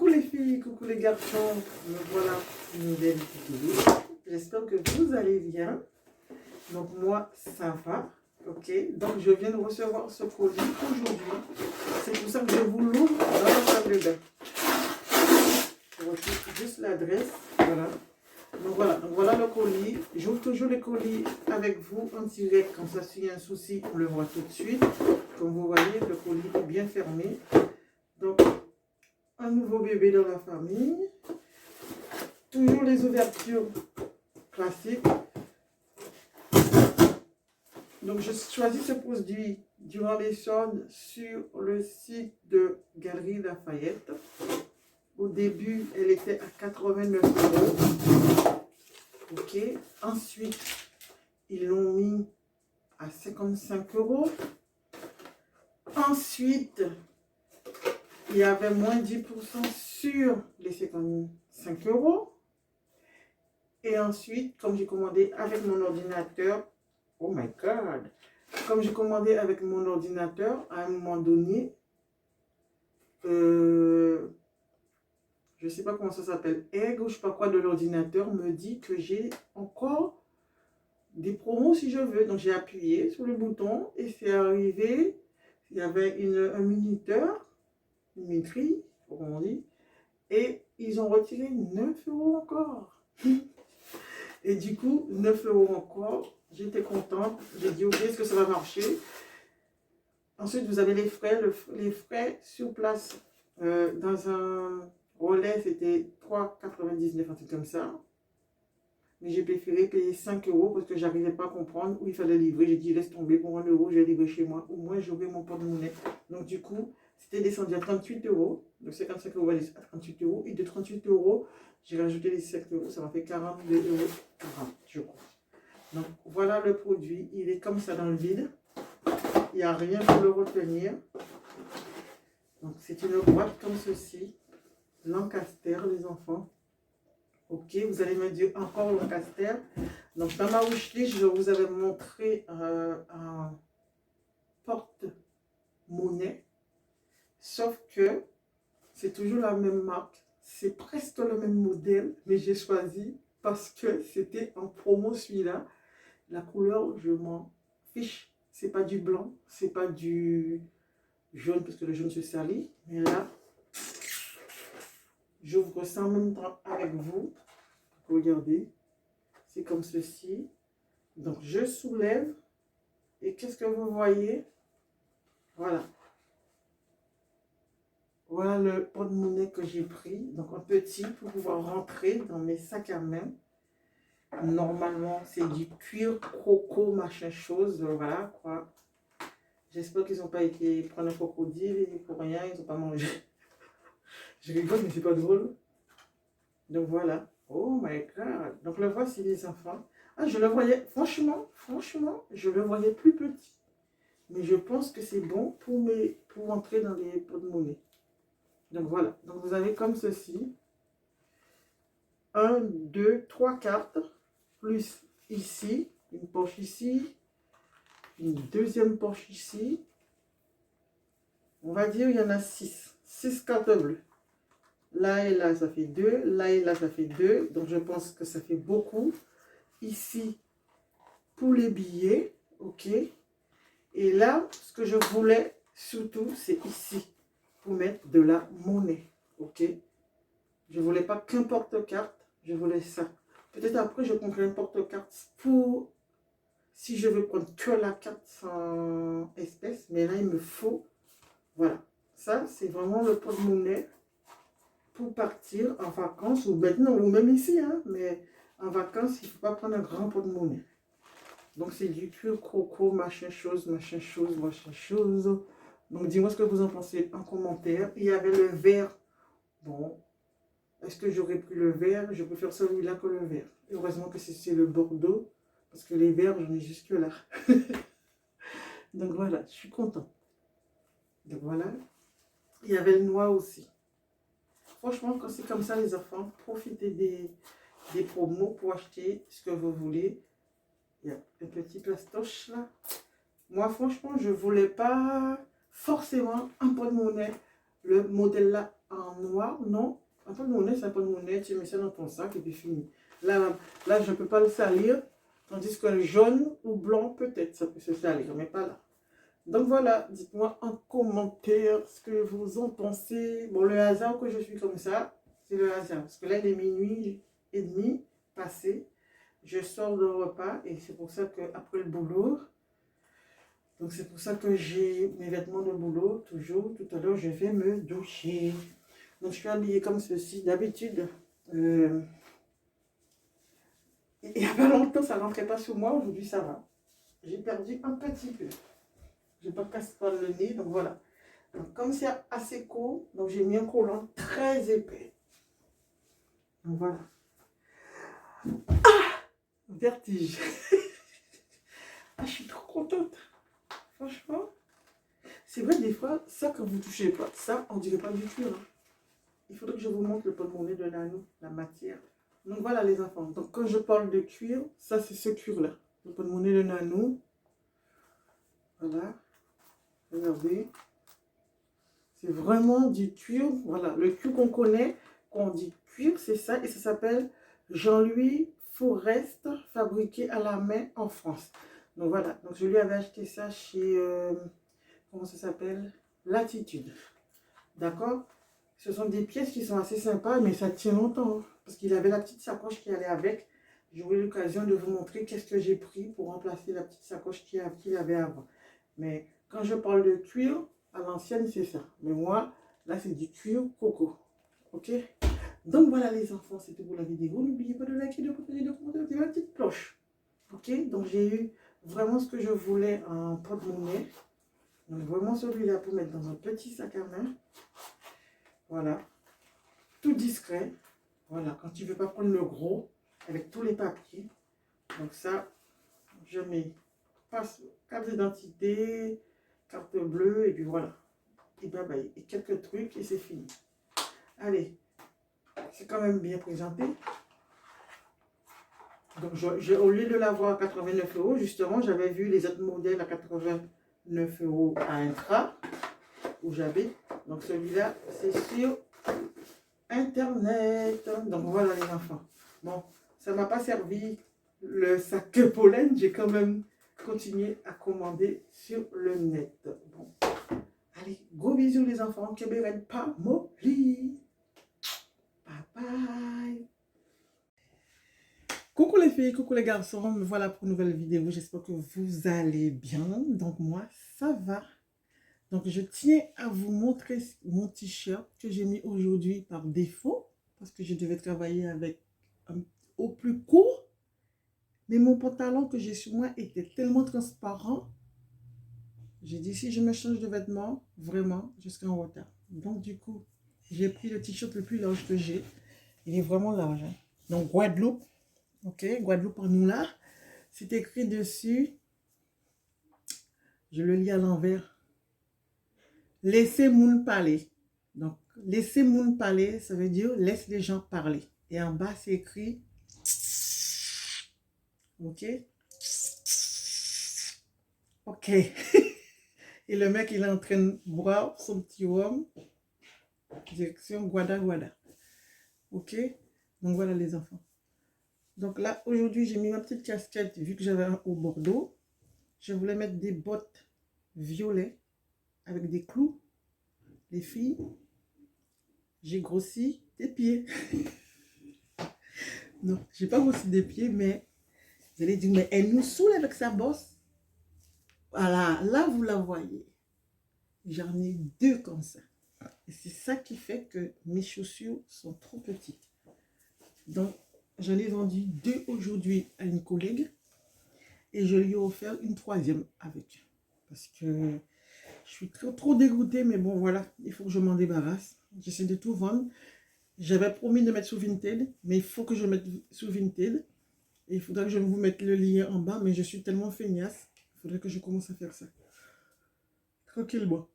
Coucou les filles, coucou les garçons, me voilà une nouvelle vidéo. J'espère que vous allez bien. Donc moi, ça va, ok. Donc je viens de recevoir ce colis aujourd'hui. C'est pour ça que je vous l'ouvre dans la salle de bain. Je retrouve juste l'adresse, voilà. Donc voilà le colis. J'ouvre toujours les colis avec vous en direct. Comme ça, s'il y a un souci, on le voit tout de suite. Comme vous voyez, le colis est bien fermé. Donc, un nouveau bébé dans la famille. Toujours les ouvertures classiques. Donc, je choisis ce produit durant les soldes sur le site de Galeries Lafayette. Au début, elle était à 89 €. Ok. Ensuite, ils l'ont mis à 55 €. Ensuite, il y avait moins 10% sur les 55 €. Et ensuite, comme j'ai commandé avec mon ordinateur, oh my god, comme j'ai commandé avec mon ordinateur, à un moment donné, je ne sais pas comment ça s'appelle, Egg ou je ne sais pas quoi de l'ordinateur me dit que j'ai encore des promos si je veux. Donc j'ai appuyé sur le bouton et c'est arrivé, il y avait un minuteur, une minuterie, comme on dit, et ils ont retiré 9 € encore. Et du coup, 9 € encore, j'étais contente. J'ai dit, ok, est-ce que ça va marcher? Ensuite, vous avez les frais. Les frais sur place, dans un relais, c'était 3,99 €, un truc comme ça. Mais j'ai préféré payer 5 € parce que je n'arrivais pas à comprendre où il fallait livrer. J'ai dit, laisse tomber, pour 1 €, je vais livrer chez moi. Au moins, j'aurai mon porte-monnaie. Donc, du coup, c'était descendu à 38 €. De 55 € à 38 €. Et de 38 €, j'ai rajouté les 7 €. Ça m'a fait 42 €, je crois. Donc, voilà le produit. Il est comme ça dans le vide. Il n'y a rien pour le retenir. Donc, c'est une boîte comme ceci. Lancaster, les enfants. Ok, vous allez me dire encore Lancaster. Donc, dans ma wishlist, je vous avais montré un porte-monnaie. Sauf que c'est toujours la même marque. C'est presque le même modèle, mais j'ai choisi parce que c'était en promo celui-là. La couleur, je m'en fiche. C'est pas du blanc, c'est pas du jaune parce que le jaune se salit. Mais là, j'ouvre ça en même temps avec vous. Regardez, c'est comme ceci. Donc, je soulève. Et qu'est-ce que vous voyez? Voilà. Voilà le porte-monnaie que j'ai pris. Donc, un petit pour pouvoir rentrer dans mes sacs à main. Normalement, c'est du cuir croco, machin chose. Voilà, quoi. J'espère qu'ils n'ont pas été prendre un crocodile et pour rien, ils n'ont pas mangé. Je rigole, mais c'est pas drôle. Donc, voilà. Oh my god. Donc, le voici, les enfants. Ah, je le voyais, franchement, je le voyais plus petit. Mais je pense que c'est bon pour entrer dans les porte-monnaie. Donc voilà, donc vous avez comme ceci, 1, 2, 3 cartes, plus ici, une poche ici, une deuxième poche ici. On va dire il y en a 6 cartes bleues. Là et là, ça fait 2, là et là, ça fait 2. Donc je pense que ça fait beaucoup. Ici, pour les billets, ok. Et là, ce que je voulais surtout, c'est ici. Pour mettre de la monnaie, ok. Je voulais pas qu'un porte-carte, je voulais ça. Peut-être après je prendrai un porte-carte pour si je veux prendre que la carte sans espèces, mais là il me faut, voilà. Ça c'est vraiment le porte-monnaie pour partir en vacances ou maintenant ou même ici, hein, mais en vacances il ne faut pas prendre un grand porte-monnaie. Donc c'est du pur croco, machin chose, machin chose, machin chose. Donc dis-moi ce que vous en pensez en commentaire. Il y avait le vert. Bon, est-ce que j'aurais pris le vert? Je préfère celui-là que le vert. Heureusement que c'est le Bordeaux. Parce que les verts, j'en ai jusque là. Donc voilà, je suis content. Donc voilà. Il y avait le noir aussi. Franchement, quand c'est comme ça, les enfants, profitez des promos pour acheter ce que vous voulez. Il y a un petit plastoche là. Moi, franchement, je ne voulais pas forcément un porte-monnaie. Le modèle là en noir, non. Un peu de monnaie, c'est un peu de monnaie, tu mets ça dans ton sac et puis fini. Là, je ne peux pas le salir, tandis que le jaune ou blanc, peut-être, ça peut se salir, mais pas là. Donc voilà, dites-moi en commentaire ce que vous en pensez. Bon, le hasard que je suis comme ça, c'est le hasard. Parce que là, il est minuit et demi passé. Je sors de repas et c'est pour ça qu'après le boulot, donc c'est pour ça que j'ai mes vêtements de boulot, toujours. Tout à l'heure, je vais me doucher. Donc je suis habillée comme ceci. D'habitude, il n'y a pas longtemps, ça ne rentrait pas sur moi. Aujourd'hui, ça va. J'ai perdu un petit peu. Je n'ai pas cassé par le nez, donc voilà. Donc, comme c'est assez court, donc j'ai mis un collant très épais. Donc voilà. Ah! Vertige. Ah, je suis trop contente. Franchement. C'est vrai, des fois, ça, quand vous ne touchez pas, ça, on ne dirait pas du cuir. Hein. Il faudrait que je vous montre le porte-monnaie de l'anneau, la matière. Donc voilà les enfants. Donc quand je parle de cuir, ça c'est ce cuir-là. Le porte-monnaie de l'anneau. Voilà. Regardez. C'est vraiment du cuir. Voilà. Le cuir qu'on connaît, qu'on dit cuir, c'est ça. Et ça s'appelle Jean-Louis Forest, fabriqué à la main en France. Donc voilà. Donc je lui avais acheté ça chez... comment ça s'appelle? Latitude. D'accord? Ce sont des pièces qui sont assez sympas, mais ça tient longtemps. Hein, parce qu'il avait la petite sacoche qui allait avec. J'aurai l'occasion de vous montrer qu'est-ce que j'ai pris pour remplacer la petite sacoche qu'il avait avant. Mais quand je parle de cuir, à l'ancienne, c'est ça. Mais moi, là, c'est du cuir coco. Ok? Donc voilà les enfants, c'était pour la vidéo. N'oubliez pas de liker, de partager, de commenter, d'activer la petite cloche. Ok? Donc j'ai eu vraiment ce que je voulais en porte-monnaie. Donc vraiment celui-là pour mettre dans un petit sac à main. Voilà. Tout discret. Voilà. Quand tu ne veux pas prendre le gros avec tous les papiers. Donc ça, je mets carte d'identité, carte bleue et puis voilà. Et bye bye. Et quelques trucs et c'est fini. Allez. C'est quand même bien présenté. Donc au lieu de l'avoir à 89 €, justement, j'avais vu les autres modèles à 89 € à Intra. Où j'avais. Donc celui-là, c'est sur Internet. Donc voilà les enfants. Bon, ça ne m'a pas servi le sac pollen. J'ai quand même continué à commander sur le net. Bon, allez, gros bisous les enfants. Keberen pas molli. Bye bye. Coucou les filles, coucou les garçons. Me voilà pour une nouvelle vidéo. J'espère que vous allez bien. Donc moi, ça va. Donc, je tiens à vous montrer mon t-shirt que j'ai mis aujourd'hui par défaut. Parce que je devais travailler avec au plus court. Mais mon pantalon que j'ai sur moi était tellement transparent. J'ai dit, si je me change de vêtements, vraiment, je serai en retard. Donc, du coup, j'ai pris le t-shirt le plus large que j'ai. Il est vraiment large. Hein. Donc, Guadeloupe. Ok, Guadeloupe en nous là. C'est écrit dessus. Je le lis à l'envers. Laissez moun parler. Donc, laissez moun parler, ça veut dire laisse les gens parler. Et en bas, c'est écrit. Ok. Ok. Et le mec, il est en train de boire son petit rhum. Direction Guada Guada. Ok. Donc, voilà les enfants. Donc là, aujourd'hui, j'ai mis ma petite casquette, vu que j'avais un haut bordeaux. Je voulais mettre des bottes violettes avec des clous. Les filles, j'ai grossi des pieds. Non, j'ai pas grossi des pieds, mais vous allez dire, mais elle nous saoule avec sa bosse. Voilà, là vous la voyez. J'en ai deux comme ça. Et c'est ça qui fait que mes chaussures sont trop petites. Donc, j'en ai vendu deux aujourd'hui à une collègue. Et je lui ai offert une troisième avec. Parce que je suis trop dégoûtée, mais bon, voilà, il faut que je m'en débarrasse. J'essaie de tout vendre. J'avais promis de mettre sous Vinted, mais il faut que je mette sous Vinted. Et il faudra que je vous mette le lien en bas, mais je suis tellement feignasse. Il faudrait que je commence à faire ça. Tranquillement.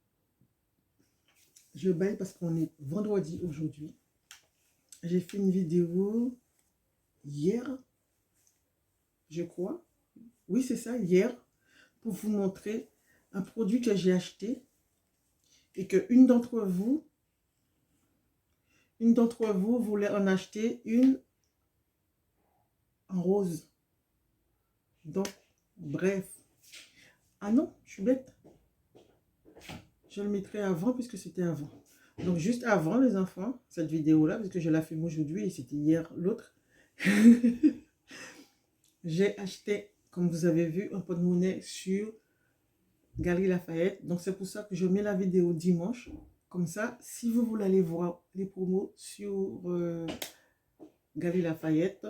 Je baille parce qu'on est vendredi aujourd'hui. J'ai fait une vidéo hier, je crois. Oui, c'est ça, hier, pour vous montrer un produit que j'ai acheté et que une d'entre vous une d'entre vous voulait en acheter une en rose. Donc, bref. Ah non, je suis bête. Je le mettrai avant puisque c'était avant. Donc, juste avant, les enfants, cette vidéo-là, parce que je la filme aujourd'hui et c'était hier l'autre. J'ai acheté, comme vous avez vu, un porte-monnaie sur Galeries Lafayette. Donc, c'est pour ça que je mets la vidéo dimanche. Comme ça, si vous voulez aller voir les promos sur Galeries Lafayette,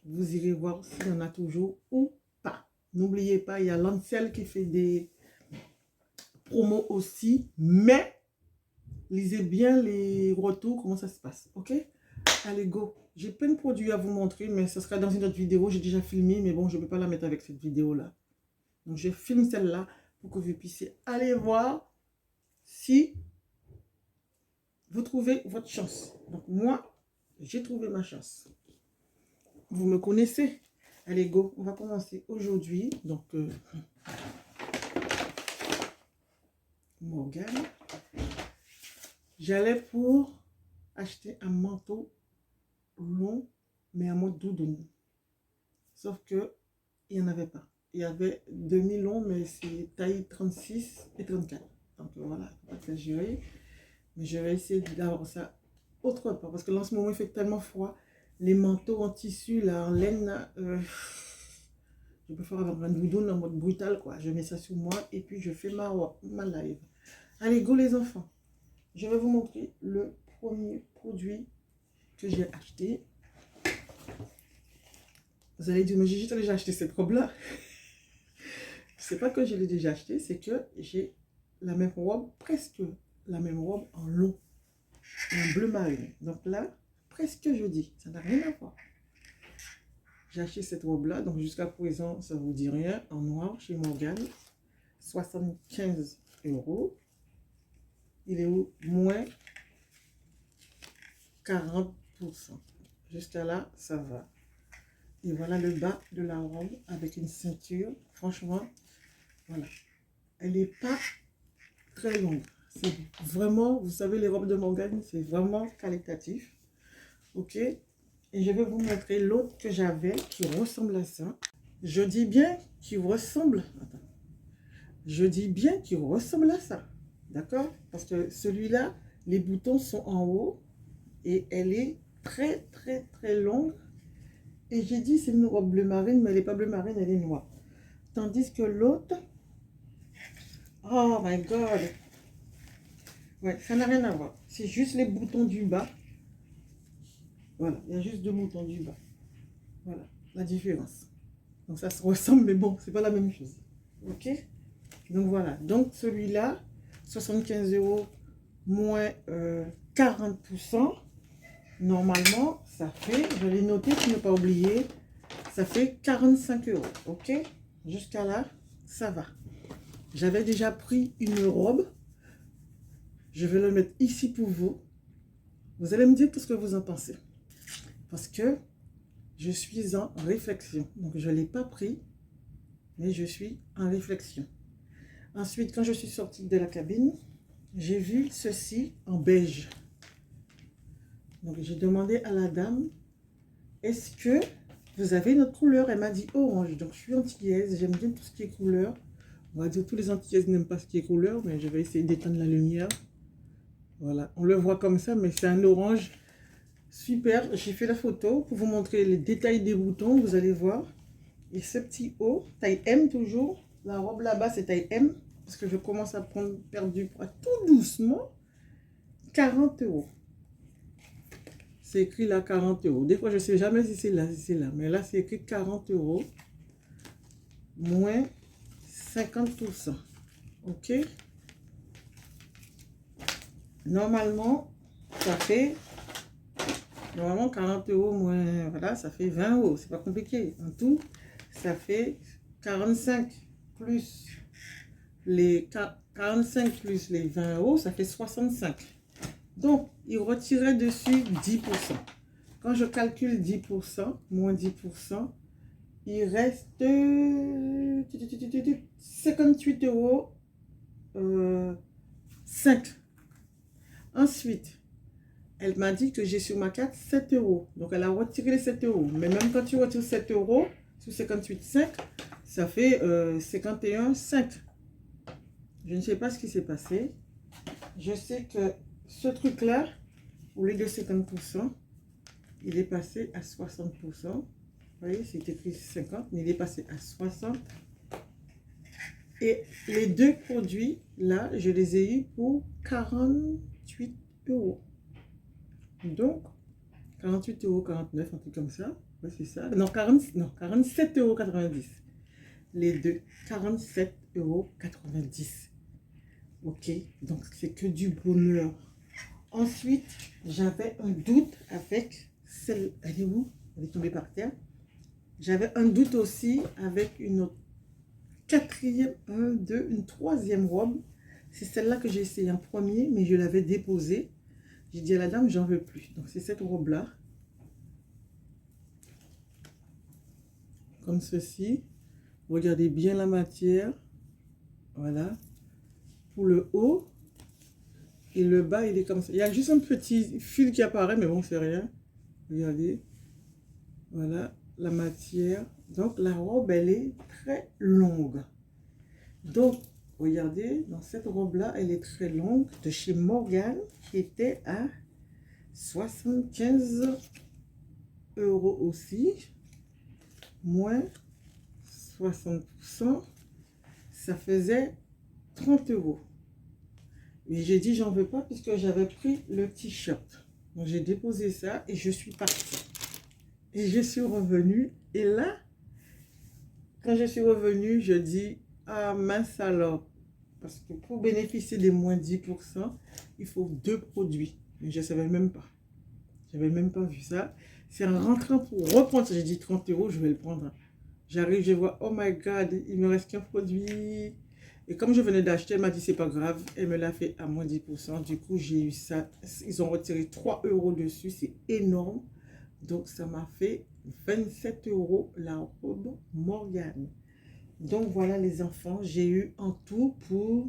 vous irez voir s'il y en a toujours ou pas. N'oubliez pas, il y a Lancel qui fait des promos aussi, mais lisez bien les retours, comment ça se passe, ok? Allez, go. J'ai plein de produits à vous montrer, mais ce sera dans une autre vidéo. J'ai déjà filmé, mais bon, je ne peux pas la mettre avec cette vidéo-là. Donc, je filme celle-là pour que vous puissiez aller voir si vous trouvez votre chance. Donc, moi, j'ai trouvé ma chance. Vous me connaissez. Allez, go. On va commencer aujourd'hui. Donc, Morgane. J'allais pour acheter un manteau long, mais en mode doudoune. Sauf que il n'y en avait pas. Il y avait demi-long, mais c'est taille 36 et 34. Donc voilà, pas très géré. Mais je vais essayer d'avoir ça autre part. Parce que là, en ce moment, il fait tellement froid. Les manteaux en tissu, là, en laine, je préfère avoir un doudoune en mode brutal, quoi. Je mets ça sur moi et puis je fais ma live. Allez, go les enfants. Je vais vous montrer le premier produit que j'ai acheté. Vous allez dire, mais j'ai juste déjà acheté cette robe-là. C'est pas que je l'ai déjà acheté, c'est que j'ai la même robe, presque la même robe en long, en bleu marine. Donc là, presque je dis, ça n'a rien à voir. J'ai acheté cette robe-là, donc jusqu'à présent, ça ne vous dit rien, en noir chez Morgane, 75 €. Il est où? Moins 40%. Jusqu'à là, ça va. Et voilà le bas de la robe avec une ceinture. Franchement, voilà. Elle n'est pas très longue. C'est vraiment, vous savez, les robes de Morgane, c'est vraiment qualitatif. Ok? Et je vais vous montrer l'autre que j'avais qui ressemble à ça. Je dis bien qu'il ressemble. Attends. Je dis bien qu'il ressemble à ça. D'accord? Parce que celui-là, les boutons sont en haut et elle est très, très, très longue. Et j'ai dit c'est une robe bleu marine, mais elle n'est pas bleu marine, elle est noire. Tandis que l'autre, oh my god, ouais, ça n'a rien à voir. C'est juste les boutons du bas. Voilà, il y a juste deux boutons du bas. Voilà, la différence. Donc ça se ressemble, mais bon, c'est pas la même chose. Ok? Donc voilà, donc celui-là, 75 € moins 40%. Normalement, ça fait, je l'ai noté pour ne pas oublier, ça fait 45 €. Ok? Jusqu'à là, ça va. J'avais déjà pris une robe. Je vais le mettre ici pour vous. Vous allez me dire tout ce que vous en pensez. Parce que je suis en réflexion. Donc, je ne l'ai pas pris, mais je suis en réflexion. Ensuite, quand je suis sortie de la cabine, j'ai vu ceci en beige. Donc, j'ai demandé à la dame, est-ce que vous avez une autre couleur? Elle m'a dit orange. Donc, je suis antillaise. J'aime bien tout ce qui est couleur. On va dire que tous les antillaises n'aiment pas ce qui est couleur, mais je vais essayer d'éteindre la lumière. Voilà, on le voit comme ça, mais c'est un orange super. J'ai fait la photo pour vous montrer les détails des boutons, vous allez voir. Et ce petit haut, taille M toujours. La robe là-bas, c'est taille M, parce que je commence à perdre du poids tout doucement. 40 €. C'est écrit là 40 €. Des fois, je ne sais jamais si c'est là, mais là, c'est écrit 40 € moins 50%. Ok? Normalement, ça fait... Normalement, 40 € moins, voilà, ça fait 20 €. C'est pas compliqué. En tout, ça fait 45 plus les 45 plus les 20 €, ça fait 65. Donc, il retirait dessus 10%. Quand je calcule 10%, moins 10%, il reste 58 € 5. Ensuite, elle m'a dit que j'ai sur ma carte 7 euros. Donc, elle a retiré les 7 euros. Mais même quand tu retires 7 euros sur 58,5, ça fait 51,5. Je ne sais pas ce qui s'est passé. Je sais que ce truc-là, au lieu de 50%, il est passé à 60%. Vous voyez, c'est écrit 50, mais il est passé à 60. Et les deux produits, là, je les ai eus pour 48 euros. Donc, 48 euros, 49, un truc comme ça. Ouais, c'est ça. Non, 47,90 euros. Les deux, 47,90 euros. Ok, donc c'est que du bonheur. Ensuite, j'avais un doute avec celle... Elle est où? Elle est tombée par terre. J'avais un doute aussi avec une autre quatrième, une troisième robe. C'est celle-là que j'ai essayé en premier, mais je l'avais déposée. J'ai dit à la dame, j'en veux plus. Donc, c'est cette robe-là. Comme ceci. Regardez bien la matière. Voilà. Pour le haut. Et le bas, il est comme ça. Il y a juste un petit fil qui apparaît, mais bon, c'est rien. Regardez. Voilà la matière. Donc, la robe, elle est très longue. Donc, regardez, dans cette robe-là, elle est très longue, de chez Morgan, qui était à 75 euros aussi. Moins 60%, ça faisait 30 euros. Mais j'ai dit, j'en veux pas, puisque j'avais pris le t-shirt. Donc, j'ai déposé ça et je suis partie. Et je suis revenue. Et là, quand je suis revenue, je dis, ah mince alors. Parce que pour bénéficier des moins 10%, il faut 2 produits. Mais je ne savais même pas. Je n'avais même pas vu ça. C'est en rentrant pour reprendre ça. J'ai dit 30 euros, je vais le prendre. J'arrive, je vois, oh my god, il me reste qu'un produit. Et comme je venais d'acheter, elle m'a dit, c'est pas grave. Elle me l'a fait à moins 10%. Du coup, j'ai eu ça. Ils ont retiré 3 euros dessus. C'est énorme. Donc, ça m'a fait 27 euros la robe Morgan. Donc, voilà les enfants. J'ai eu en tout pour...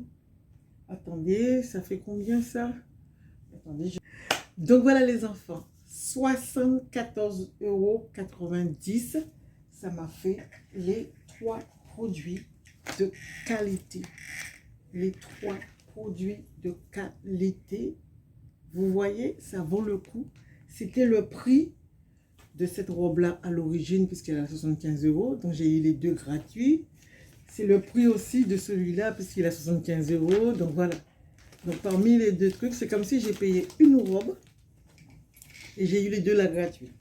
Attendez, ça fait combien ça? Attendez. Donc, voilà les enfants. 74,90 euros. Ça m'a fait les 3 produits de qualité. Les 3 produits de qualité. Vous voyez, ça vaut le coup. C'était le prix de cette robe-là à l'origine, puisqu'elle a 75 euros. Donc, j'ai eu les 2 gratuits. C'est le prix aussi de celui-là, puisqu'il a 75 euros. Donc, voilà. Donc, parmi les 2 trucs, c'est comme si j'ai payé une robe et j'ai eu les 2 là gratuits.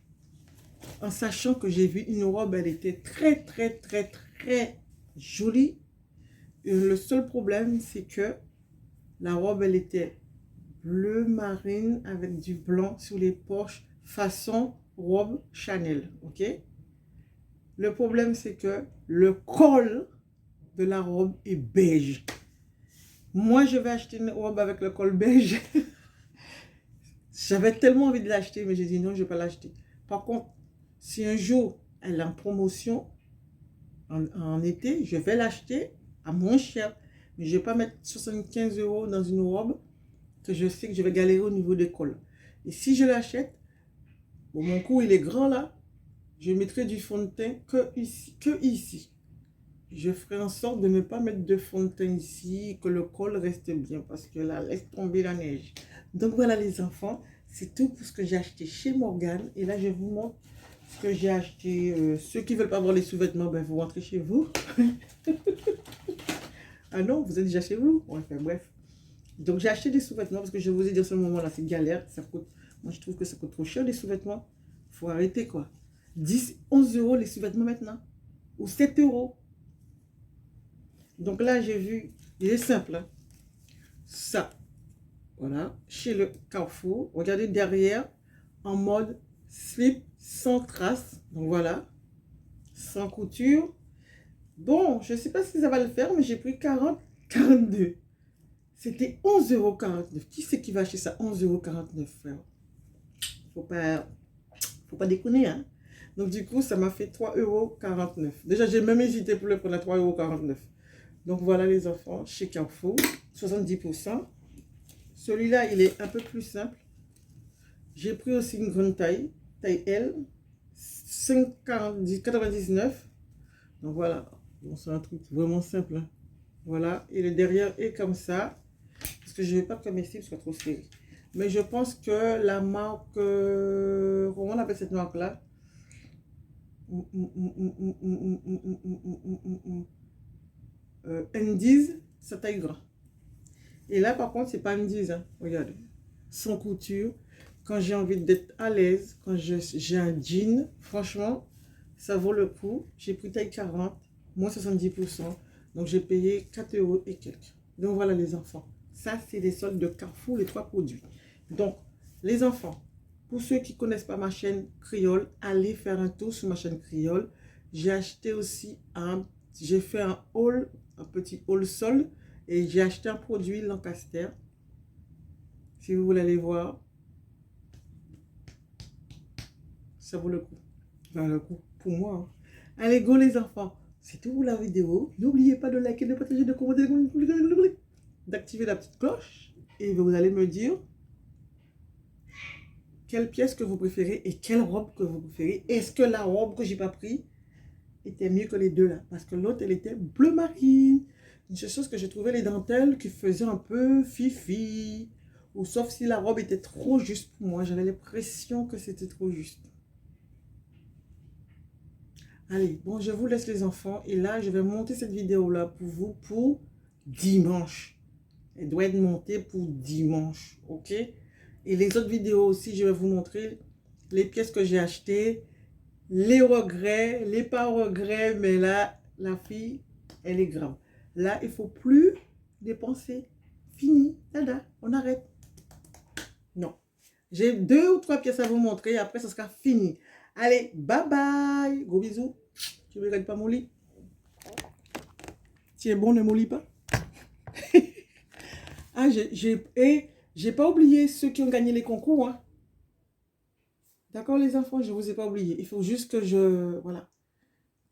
En sachant que j'ai vu une robe, elle était très, très, très, très jolie. Et le seul problème, c'est que la robe, elle était bleu marine avec du blanc sur les poches, façon robe Chanel, ok? Le problème, c'est que le col de la robe est beige. Moi, je vais acheter une robe avec le col beige. J'avais tellement envie de l'acheter, mais j'ai dit non, je ne vais pas l'acheter. Par contre, si un jour elle est en promotion en été, je vais l'acheter à moins cher. Mais je ne vais pas mettre 75 euros dans une robe que je sais que je vais galérer au niveau des cols. Et si je l'achète, bon, mon cou il est grand là, je mettrai du fond de teint que ici. Je ferai en sorte de ne pas mettre de fond de teint ici, que le col reste bien, parce que là, laisse tomber la neige. Donc voilà les enfants, c'est tout pour ce que j'ai acheté chez Morgan. Et là, je vous montre ce que j'ai acheté. Ceux qui ne veulent pas avoir les sous-vêtements, ben, vous rentrez chez vous. Ah non, vous êtes déjà chez vous? Ouais, enfin, bref. Donc j'ai acheté des sous-vêtements, parce que je vous ai dit à ce moment-là, c'est galère. Ça coûte, moi, je trouve que ça coûte trop cher les sous-vêtements. Il faut arrêter quoi. 10, 11 euros les sous-vêtements maintenant. Ou 7 euros. Donc là, j'ai vu, il est simple, hein. Ça, voilà, chez le Carrefour. Regardez derrière, en mode slip sans trace. Donc voilà, sans couture. Bon, je ne sais pas si ça va le faire, mais j'ai pris 42. C'était 11,49 €. Qui c'est qui va acheter ça 11,49 €, frère? Faut pas déconner, hein. Donc du coup, ça m'a fait 3,49 €. Déjà, j'ai même hésité pour le prendre à 3,49 €. Donc voilà les enfants, chez Carrefour, 70%. Celui-là, il est un peu plus simple. J'ai pris aussi une grande taille, taille L, 5,99. Donc voilà, bon, c'est un truc vraiment simple. Hein. Voilà, et le derrière est comme ça. Parce que je ne vais pas comestible, parce que trop serré. Mais je pense que la marque, comment on appelle cette marque-là? Indies, ça taille grand. Et là, par contre, c'est pas Indies. Hein. Regardez, sans couture. Quand j'ai envie d'être à l'aise, quand j'ai un jean, franchement, ça vaut le coup. J'ai pris taille 40, moins 70%. Donc, j'ai payé 4 € et quelques. Donc, voilà les enfants. Ça, c'est des soldes de Carrefour, les 3 produits. Donc, les enfants, pour ceux qui ne connaissent pas ma chaîne Créole, allez faire un tour sur ma chaîne Créole. J'ai acheté aussi j'ai fait un haul, un petit haul solde. Et j'ai acheté un produit Lancaster. Si vous voulez aller voir, ça vaut le coup. Enfin, le coup pour moi. Hein. Allez, go les enfants. C'est tout pour la vidéo. N'oubliez pas de liker, de partager, de commenter, d'activer la petite cloche. Et vous allez me dire quelle pièce que vous préférez et quelle robe que vous préférez. Est-ce que la robe que j'ai pas pris était mieux que les deux là? Parce que l'autre, elle était bleu marine. Une seule chose que j'ai trouvé les dentelles qui faisaient un peu fifi. Ou sauf si la robe était trop juste pour moi. J'avais l'impression que c'était trop juste. Allez, bon, je vous laisse les enfants. Et là, je vais monter cette vidéo-là pour vous pour dimanche. Elle doit être montée pour dimanche, ok? Et les autres vidéos aussi, je vais vous montrer les pièces que j'ai achetées, les regrets, les pas regrets. Mais là, la fille, elle est grave. Là, il ne faut plus dépenser. Fini, nada, on arrête. Non. J'ai 2 ou 3 pièces à vous montrer. Après, ça sera fini. Allez, bye bye. Gros bisous. Tu ne regardes pas mon lit? Tu es bon, ne m'oublie pas. Ah, j'ai pas oublié ceux qui ont gagné les concours. Hein. D'accord, les enfants, je ne vous ai pas oublié. Il faut juste que voilà.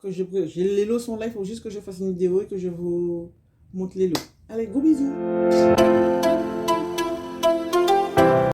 Les lots sont là. Il faut juste que je fasse une vidéo et que je vous montre les lots. Allez, gros bisous.